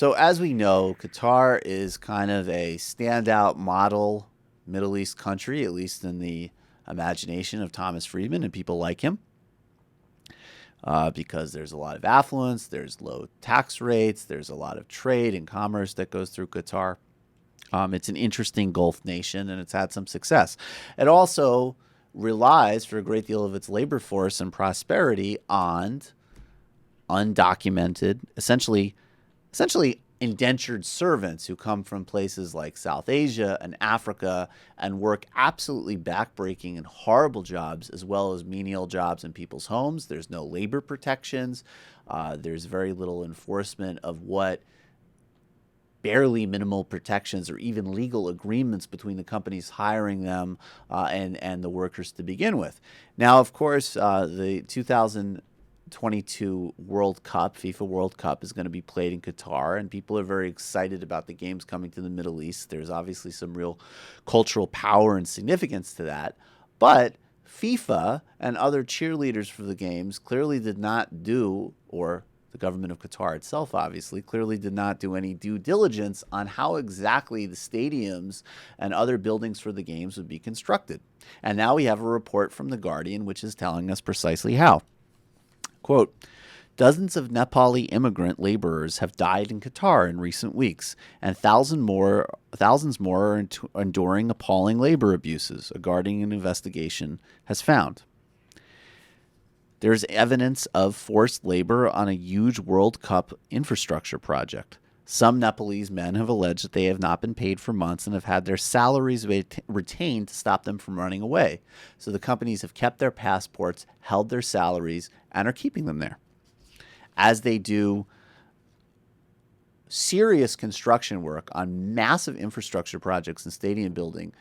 So as we know, Qatar is kind of a standout model Middle East country, at least in the imagination of Thomas Friedman and people like him, because there's a lot of affluence, there's low tax rates, there's a lot of trade and commerce that goes through Qatar. It's an interesting Gulf nation, and it's had some success. It also relies for a great deal of its labor force and prosperity on undocumented, essentially indentured servants who come from places like South Asia and Africa and work absolutely backbreaking and horrible jobs, as well as menial jobs in people's homes. There's no labor protections. There's very little enforcement of what barely minimal protections or even legal agreements between the companies hiring them and the workers to begin with. Now, of course, the 2022 World Cup, FIFA World Cup, is going to be played in Qatar, and people are very excited about the games coming to the Middle East. There's obviously some real cultural power and significance to that. But FIFA and other cheerleaders for the games clearly did not do, or the government of Qatar itself obviously clearly did not do any due diligence on how exactly the stadiums and other buildings for the games would be constructed. And now we have a report from The Guardian which is telling us precisely how. Quote, dozens of Nepali immigrant laborers have died in Qatar in recent weeks, and thousands more are enduring appalling labor abuses, a Guardian investigation has found. There's evidence of forced labor on a huge World Cup infrastructure project. Some Nepalese men have alleged that they have not been paid for months and have had their salaries retained to stop them from running away. So the companies have kept their passports, held their salaries, and are keeping them there. As they do serious construction work on massive infrastructure projects and stadium building,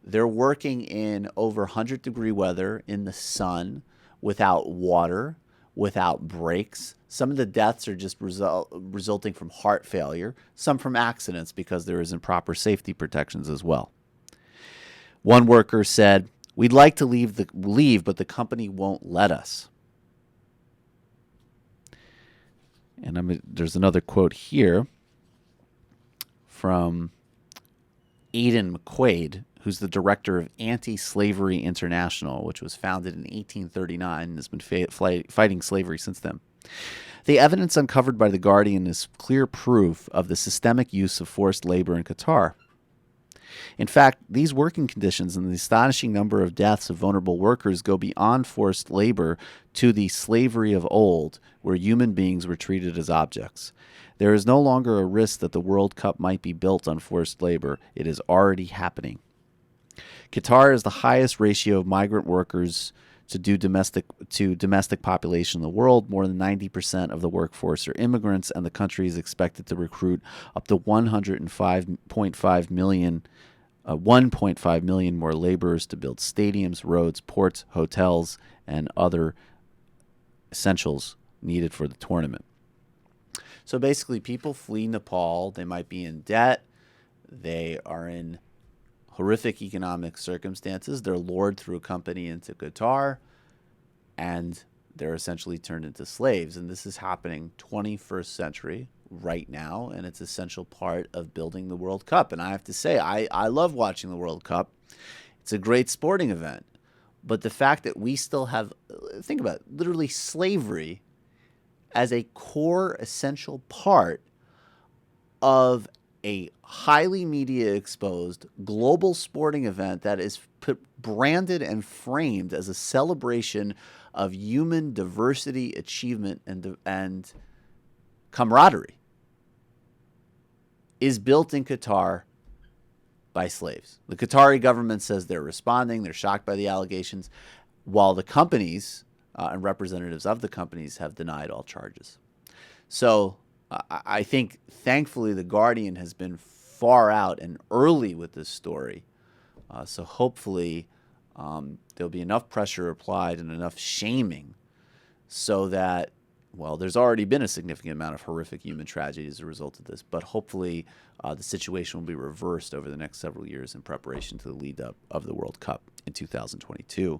they're working in over 100-degree weather in the sun, without water, without breaks. Some of the deaths are just resulting from heart failure, some from accidents because there isn't proper safety protections as well. One worker said, "We'd like to leave, but the company won't let us." And there's another quote here from Aidan McQuaid, who's the director of Anti-Slavery International, which was founded in 1839 and has been fighting slavery since then. The evidence uncovered by The Guardian is clear proof of the systemic use of forced labor in Qatar. In fact, these working conditions and the astonishing number of deaths of vulnerable workers go beyond forced labor to the slavery of old, where human beings were treated as objects. There is no longer a risk that the World Cup might be built on forced labor. It is already happening. Qatar has the highest ratio of migrant workers to domestic population in the world. More than 90% of the workforce are immigrants, and the country is expected to recruit up to 1.5 million more laborers to build stadiums, roads, ports, hotels, and other essentials needed for the tournament. So basically, people flee Nepal. They might be in debt. They are in horrific economic circumstances. They're lured through a company into Qatar, and they're essentially turned into slaves. And this is happening 21st century right now, and it's an essential part of building the World Cup. And I have to say, I love watching the World Cup. It's a great sporting event. But the fact that we still have, think about it, literally slavery as a core essential part of a highly media exposed global sporting event that is branded and framed as a celebration of human diversity, achievement, and camaraderie is built in Qatar by slaves. The Qatari government says they're responding, they're shocked by the allegations, while the companies and representatives of the companies have denied all charges. So I think, thankfully, The Guardian has been far out and early with this story. So hopefully there'll be enough pressure applied and enough shaming so that, well, there's already been a significant amount of horrific human tragedy as a result of this, but hopefully the situation will be reversed over the next several years in preparation to the lead up of the World Cup in 2022.